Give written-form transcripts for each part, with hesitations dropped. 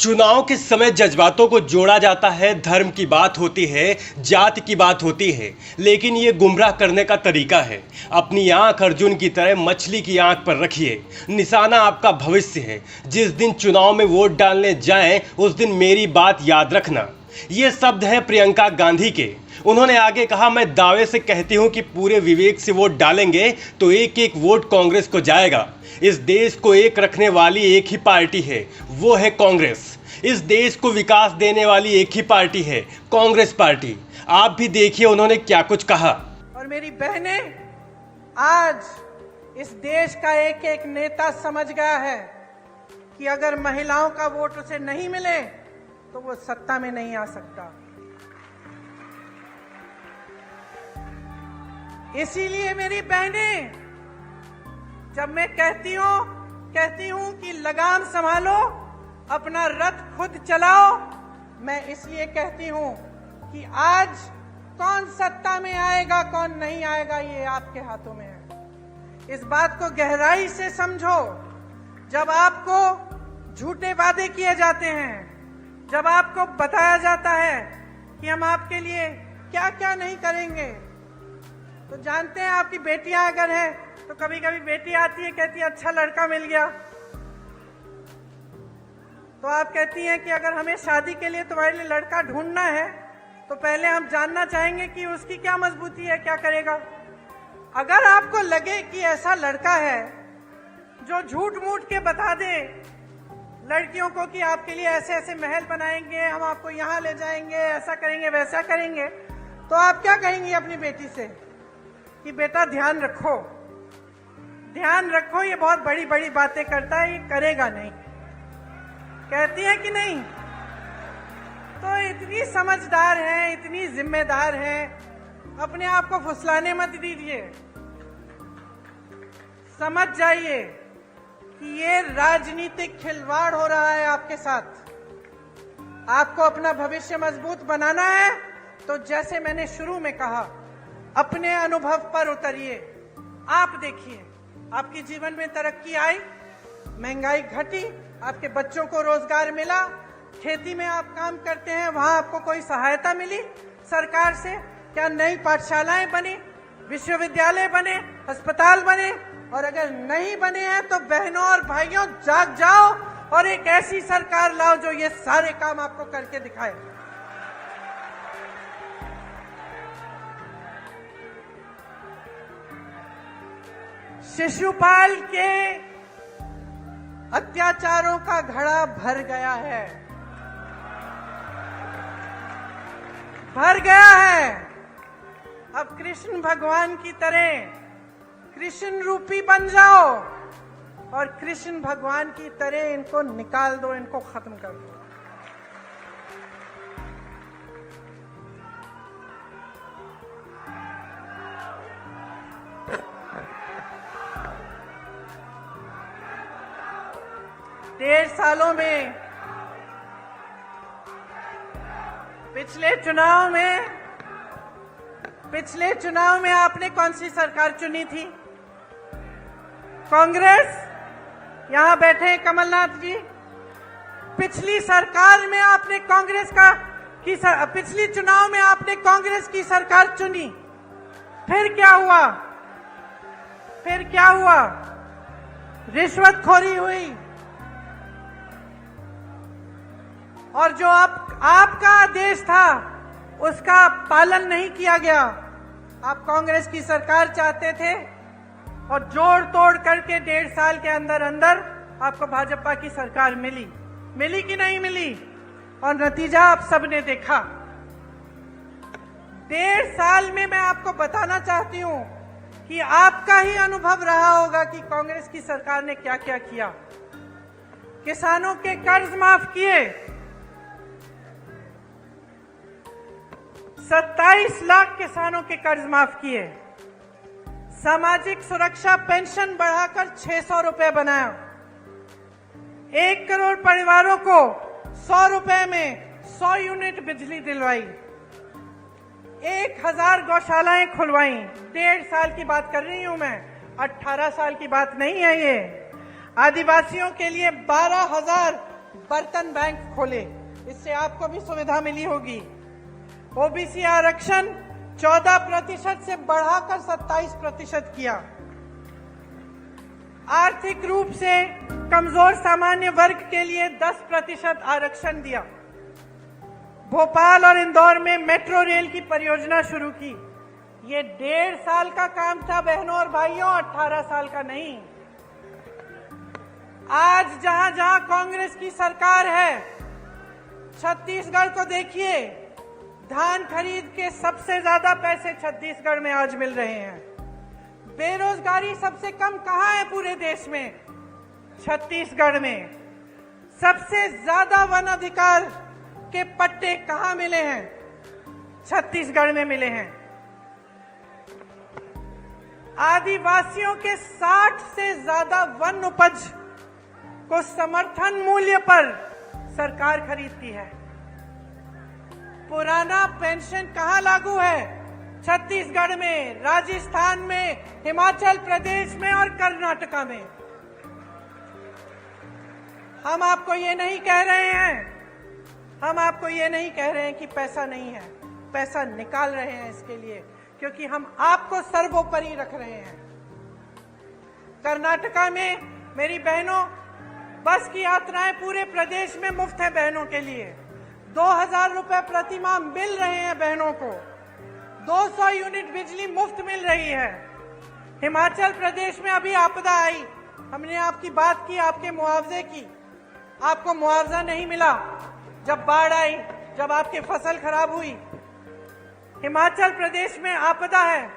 चुनाव के समय जज्बातों को जोड़ा जाता है, धर्म की बात होती है, जाति की बात होती है, लेकिन ये गुमराह करने का तरीका है। अपनी आंख अर्जुन की तरह मछली की आंख पर रखिए, निशाना आपका भविष्य है। जिस दिन चुनाव में वोट डालने जाएं, उस दिन मेरी बात याद रखना। ये शब्द हैं प्रियंका गांधी के। उन्होंने आगे कहा, मैं दावे से कहती हूं कि पूरे विवेक से वोट डालेंगे तो एक एक वोट कांग्रेस को जाएगा। इस देश को एक रखने वाली एक ही पार्टी है, वो है कांग्रेस। इस देश को विकास देने वाली एक ही पार्टी है, कांग्रेस पार्टी। आप भी देखिए उन्होंने क्या कुछ कहा। और मेरी बहनें, आज इस देश का एक एक नेता समझ गया है कि अगर महिलाओं का वोट उसे नहीं मिले तो वो सत्ता में नहीं आ सकता। इसीलिए मेरी बहनें, जब मैं कहती हूं कि लगाम संभालो, अपना रथ खुद चलाओ, मैं इसलिए कहती हूं कि आज कौन सत्ता में आएगा कौन नहीं आएगा ये आपके हाथों में है। इस बात को गहराई से समझो। जब आपको झूठे वादे किए जाते हैं, जब आपको बताया जाता है कि हम आपके लिए क्या क्या नहीं करेंगे, तो जानते हैं आपकी बेटियां अगर हैं तो कभी कभी बेटी आती है, कहती है अच्छा लड़का मिल गया, तो आप कहती हैं कि अगर हमें शादी के लिए तुम्हारे लिए लड़का ढूंढना है तो पहले हम जानना चाहेंगे कि उसकी क्या मजबूती है, क्या करेगा। अगर आपको लगे कि ऐसा लड़का है जो झूठ मूठ के बता दे लड़कियों को कि आपके लिए ऐसे ऐसे महल बनाएंगे, हम आपको यहाँ ले जाएंगे, ऐसा करेंगे वैसा करेंगे, तो आप क्या कहेंगी अपनी बेटी से कि बेटा ध्यान रखो, ध्यान रखो, ये बहुत बड़ी बड़ी बातें करता है, ये करेगा नहीं। कहती है कि नहीं? तो इतनी समझदार है, इतनी जिम्मेदार है, अपने आप को फुसलाने मत दीजिए। समझ जाइए कि ये राजनीतिक खिलवाड़ हो रहा है आपके साथ। आपको अपना भविष्य मजबूत बनाना है तो जैसे मैंने शुरू में कहा, अपने अनुभव पर उतरिए। आप देखिए, आपके जीवन में तरक्की आई, महंगाई घटी, आपके बच्चों को रोजगार मिला, खेती में आप काम करते हैं वहां आपको कोई सहायता मिली सरकार से? क्या नई पाठशालाएं बनी, विश्वविद्यालय बने, अस्पताल बने? और अगर नहीं बने हैं तो बहनों और भाइयों जाग जाओ और एक ऐसी सरकार लाओ जो ये सारे काम आपको करके दिखाए। शिशुपाल के अत्याचारों का घड़ा भर गया है, भर गया है। अब कृष्ण भगवान की तरह कृष्ण रूपी बन जाओ और कृष्ण भगवान की तरह इनको निकाल दो, इनको खत्म कर दो। डेढ़ सालों में, पिछले चुनाव में आपने कौन सी सरकार चुनी थी? कांग्रेस। यहां बैठे कमलनाथ जी, पिछली सरकार में आपने पिछली चुनाव में आपने कांग्रेस की सरकार चुनी। फिर क्या हुआ? रिश्वतखोरी हुई और जो आपका आदेश था उसका पालन नहीं किया गया। आप कांग्रेस की सरकार चाहते थे और जोड़ तोड़ करके 1.5 साल के अंदर आपको भाजपा की सरकार मिली कि नहीं मिली? और नतीजा आप सबने देखा। 1.5 साल में मैं आपको बताना चाहती हूं कि आपका ही अनुभव रहा होगा कि कांग्रेस की सरकार ने क्या क्या किया। किसानों के कर्ज माफ किए, 27 लाख किसानों के कर्ज माफ किए, सामाजिक सुरक्षा पेंशन बढ़ाकर 600 रुपए बनाया, 1 करोड़ परिवारों को 100 रुपए में 100 यूनिट बिजली दिलवाई, 1000 गौशालाएं खुलवाई। 1.5 साल की बात कर रही हूं मैं, 18 साल की बात नहीं है ये। आदिवासियों के लिए 12,000 बर्तन बैंक खोले, इससे आपको भी सुविधा मिली होगी। ओबीसी आरक्षण 14% से बढ़ाकर 27% किया। आर्थिक रूप से कमजोर सामान्य वर्ग के लिए 10% आरक्षण दिया। भोपाल और इंदौर में मेट्रो रेल की परियोजना शुरू की। ये 1.5 साल का काम था बहनों और भाइयों, 18 साल का नहीं। आज जहां जहां कांग्रेस की सरकार है, छत्तीसगढ़ को देखिए, धान खरीद के सबसे ज्यादा पैसे छत्तीसगढ़ में आज मिल रहे हैं। बेरोजगारी सबसे कम कहां है पूरे देश में? छत्तीसगढ़ में। सबसे ज्यादा वन अधिकार के पट्टे कहां मिले हैं? छत्तीसगढ़ में मिले हैं। आदिवासियों के 60 से ज्यादा वन उपज को समर्थन मूल्य पर सरकार खरीदती है। पुराना पेंशन कहां लागू है? छत्तीसगढ़ में, राजस्थान में, हिमाचल प्रदेश में और कर्नाटका में। हम आपको ये नहीं कह रहे हैं कि पैसा नहीं है, पैसा निकाल रहे हैं इसके लिए, क्योंकि हम आपको सर्वोपरि रख रहे हैं। कर्नाटका में मेरी बहनों, बस की यात्राएं पूरे प्रदेश में मुफ्त है बहनों के लिए। 2000 रुपए प्रति माह मिल रहे हैं बहनों को। 200 यूनिट बिजली मुफ्त मिल रही है। हिमाचल प्रदेश में अभी आपदा आई, हमने आपकी बात की, आपके मुआवजे की, आपको मुआवजा नहीं मिला। जब बाढ़ आई, जब आपकी फसल खराब हुई, हिमाचल प्रदेश में आपदा है।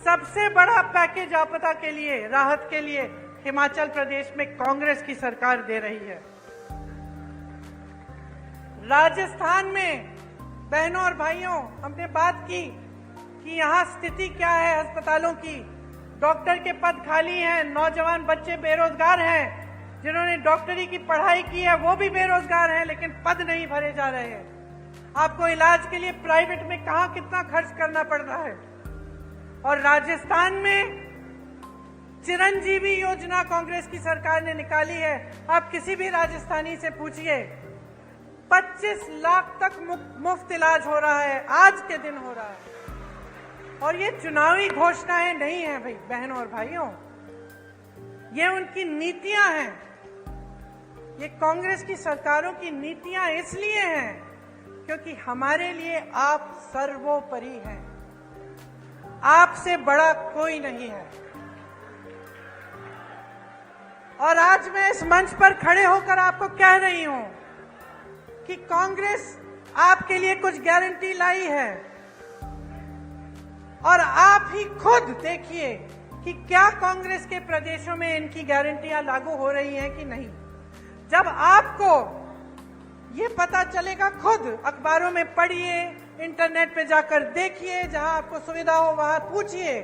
सबसे बड़ा पैकेज आपदा के लिए, राहत के लिए हिमाचल प्रदेश में कांग्रेस की सरकार दे रही है। राजस्थान में बहनों और भाइयों, हमने बात की कि यहाँ स्थिति क्या है अस्पतालों की। डॉक्टर के पद खाली हैं, नौजवान बच्चे बेरोजगार हैं, जिन्होंने डॉक्टरी की पढ़ाई की है वो भी बेरोजगार हैं, लेकिन पद नहीं भरे जा रहे हैं। आपको इलाज के लिए प्राइवेट में कहाँ कितना खर्च करना पड़ रहा है। और राजस्थान में चिरंजीवी योजना कांग्रेस की सरकार ने निकाली है। आप किसी भी राजस्थानी से पूछिए, 25 लाख तक मुफ्त इलाज हो रहा है, आज के दिन हो रहा है। और ये चुनावी घोषणाएं नहीं है भाई बहनों और भाइयों, ये उनकी नीतियां हैं। ये कांग्रेस की सरकारों की नीतियां इसलिए हैं क्योंकि हमारे लिए आप सर्वोपरि हैं, आपसे बड़ा कोई नहीं है। और आज मैं इस मंच पर खड़े होकर आपको कह रही हूं कि कांग्रेस आपके लिए कुछ गारंटी लाई है, और आप ही खुद देखिए कि क्या कांग्रेस के प्रदेशों में इनकी गारंटियां लागू हो रही हैं कि नहीं। जब आपको ये पता चलेगा, खुद अखबारों में पढ़िए, इंटरनेट पे जाकर देखिए, जहां आपको सुविधा हो वहां पूछिए।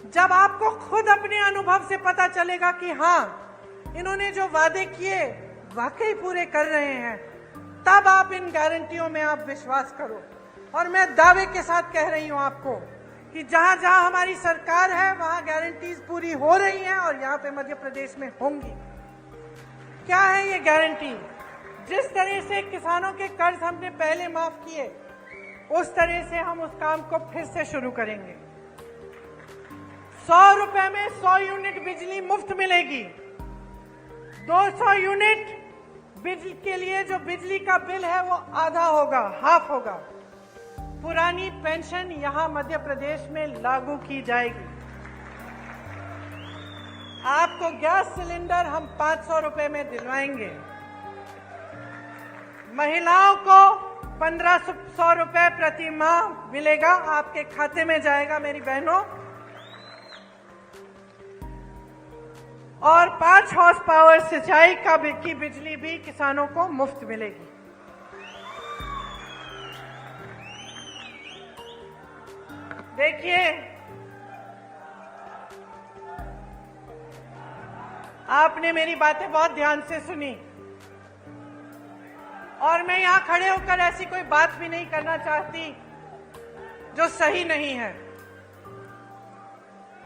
जब आपको खुद अपने अनुभव से पता चलेगा कि हाँ, इन्होंने जो वादे किए वाकई पूरे कर रहे हैं, तब आप इन गारंटियों में आप विश्वास करो। और मैं दावे के साथ कह रही हूं आपको कि जहां जहां हमारी सरकार है वहां गारंटीज पूरी हो रही हैं, और यहां पे मध्य प्रदेश में होंगी। क्या है ये गारंटी? जिस तरह से किसानों के कर्ज हमने पहले माफ किए, उस तरह से हम उस काम को फिर से शुरू करेंगे। 100 रुपए में 100 यूनिट बिजली मुफ्त मिलेगी। 200 यूनिट बिजली के लिए जो बिजली का बिल है वो आधा होगा, हाफ होगा। पुरानी पेंशन यहां मध्य प्रदेश में लागू की जाएगी। आपको गैस सिलेंडर हम 500 रुपए में दिलवाएंगे। महिलाओं को 1500 रुपए प्रति माह मिलेगा, आपके खाते में जाएगा मेरी बहनों। और 5 हॉर्स पावर सिंचाई की बिजली भी किसानों को मुफ्त मिलेगी। देखिए, आपने मेरी बातें बहुत ध्यान से सुनी, और मैं यहां खड़े होकर ऐसी कोई बात भी नहीं करना चाहती जो सही नहीं है।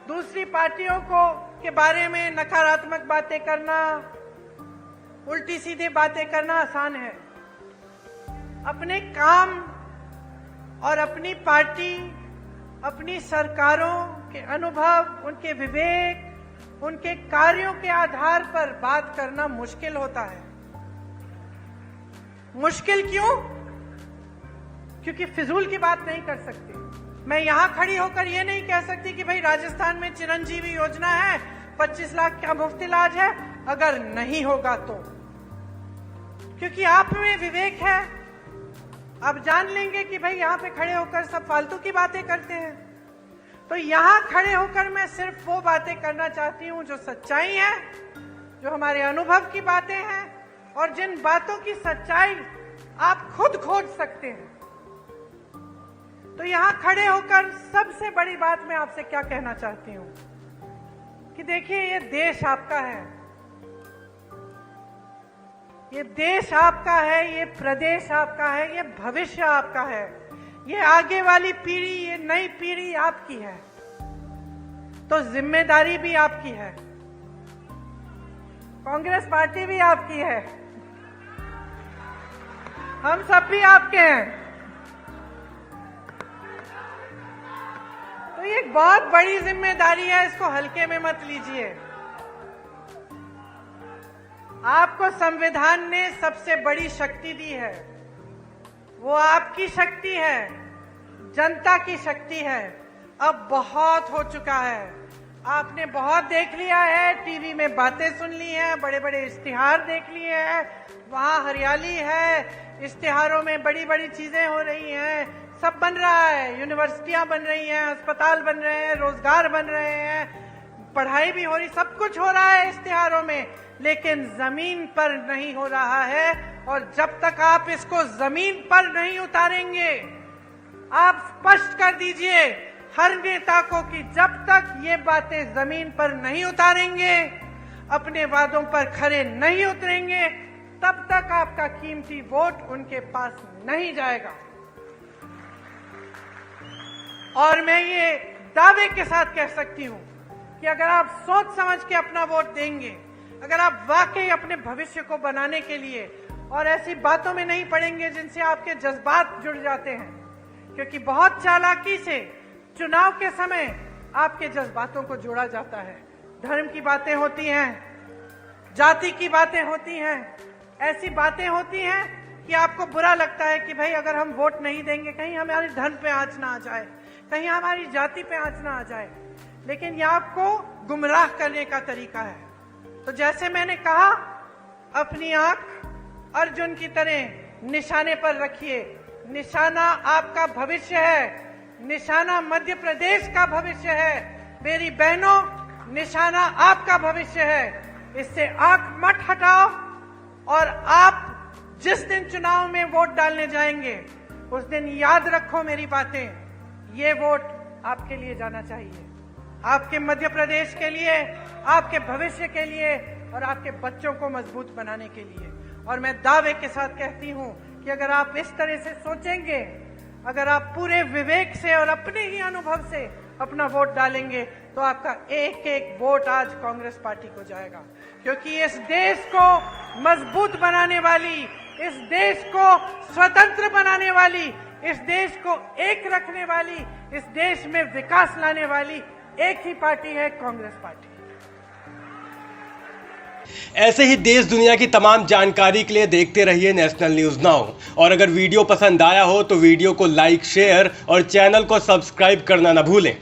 दूसरी पार्टियों को के बारे में नकारात्मक बातें करना, उल्टी सीधी बातें करना आसान है। अपने काम और अपनी पार्टी, अपनी सरकारों के अनुभव, उनके विवेक, उनके कार्यों के आधार पर बात करना मुश्किल होता है। मुश्किल क्यों? क्योंकि फिजूल की बात नहीं कर सकती। मैं यहां खड़ी होकर यह नहीं कह सकती कि भाई राजस्थान में चिरंजीवी योजना है, 25 लाख का मुफ्त इलाज है, अगर नहीं होगा तो। क्योंकि आप में विवेक है, आप जान लेंगे कि भाई यहां पे खड़े होकर सब फालतू की बातें करते हैं। तो यहां खड़े होकर मैं सिर्फ वो बातें करना चाहती हूं जो सच्चाई है, जो हमारे अनुभव की बातें हैं, और जिन बातों की सच्चाई आप खुद खोज सकते हैं। तो यहां खड़े होकर सबसे बड़ी बात मैं आपसे क्या कहना चाहती हूं कि देखिए, ये देश आपका है, ये देश आपका है, ये प्रदेश आपका है, ये भविष्य आपका है, ये आगे वाली पीढ़ी, ये नई पीढ़ी आपकी है। तो जिम्मेदारी भी आपकी है, कांग्रेस पार्टी भी आपकी है, हम सब भी आपके हैं। तो ये एक बहुत बड़ी जिम्मेदारी है, इसको हल्के में मत लीजिए। आपको संविधान ने सबसे बड़ी शक्ति दी है, वो आपकी शक्ति है, जनता की शक्ति है। अब बहुत हो चुका है, आपने बहुत देख लिया है, टीवी में बातें सुन ली हैं, बड़े बड़े इश्तिहार देख लिए हैं, वहां हरियाली है, इश्तिहारों में बड़ी बड़ी चीजें हो रही हैं, सब बन रहा है, यूनिवर्सिटियां बन रही हैं, अस्पताल बन रहे हैं, रोजगार बन रहे हैं, पढ़ाई भी हो रही, सब कुछ हो रहा है इश्तिहारों में, लेकिन जमीन पर नहीं हो रहा है। और जब तक आप इसको जमीन पर नहीं उतारेंगे, आप स्पष्ट कर दीजिए हर नेता को कि जब तक ये बातें जमीन पर नहीं उतारेंगे, अपने वादों पर खरे नहीं उतरेंगे, तब तक आपका कीमती वोट उनके पास नहीं जाएगा। और मैं ये दावे के साथ कह सकती हूं कि अगर आप सोच समझ के अपना वोट देंगे, अगर आप वाकई अपने भविष्य को बनाने के लिए और ऐसी बातों में नहीं पड़ेंगे जिनसे आपके जज्बात जुड़ जाते हैं, क्योंकि बहुत चालाकी से चुनाव के समय आपके जज्बातों को जोड़ा जाता है। धर्म की बातें होती हैं, जाति की बातें होती हैं, ऐसी बातें होती हैं कि आपको बुरा लगता है कि भाई अगर हम वोट नहीं देंगे कहीं हमारे धर्म पे आंच ना आ जाए, कहीं हमारी जाति पे आंच ना आ जाए, लेकिन यह आपको गुमराह करने का तरीका है। तो जैसे मैंने कहा, अपनी आंख अर्जुन की तरह निशाने पर रखिए। निशाना आपका भविष्य है, निशाना मध्य प्रदेश का भविष्य है। मेरी बहनों, निशाना आपका भविष्य है, इससे आंख मत हटाओ। और आप जिस दिन चुनाव में वोट डालने जाएंगे, उस दिन याद रखो मेरी बातें, ये वोट आपके लिए जाना चाहिए, आपके मध्य प्रदेश के लिए, आपके भविष्य के लिए और आपके बच्चों को मजबूत बनाने के लिए। और मैं दावे के साथ कहती हूं कि अगर आप इस तरह से सोचेंगे, अगर आप पूरे विवेक से और अपने ही अनुभव से अपना वोट डालेंगे, तो आपका एक एक वोट आज कांग्रेस पार्टी को जाएगा। क्योंकि इस देश को मजबूत बनाने वाली, इस देश को स्वतंत्र बनाने वाली, इस देश को एक रखने वाली, इस देश में विकास लाने वाली एक ही पार्टी है, कांग्रेस पार्टी। ऐसे ही देश दुनिया की तमाम जानकारी के लिए देखते रहिए नेशनल न्यूज़ नाउ। और अगर वीडियो पसंद आया हो तो वीडियो को लाइक, शेयर और चैनल को सब्सक्राइब करना ना भूलें।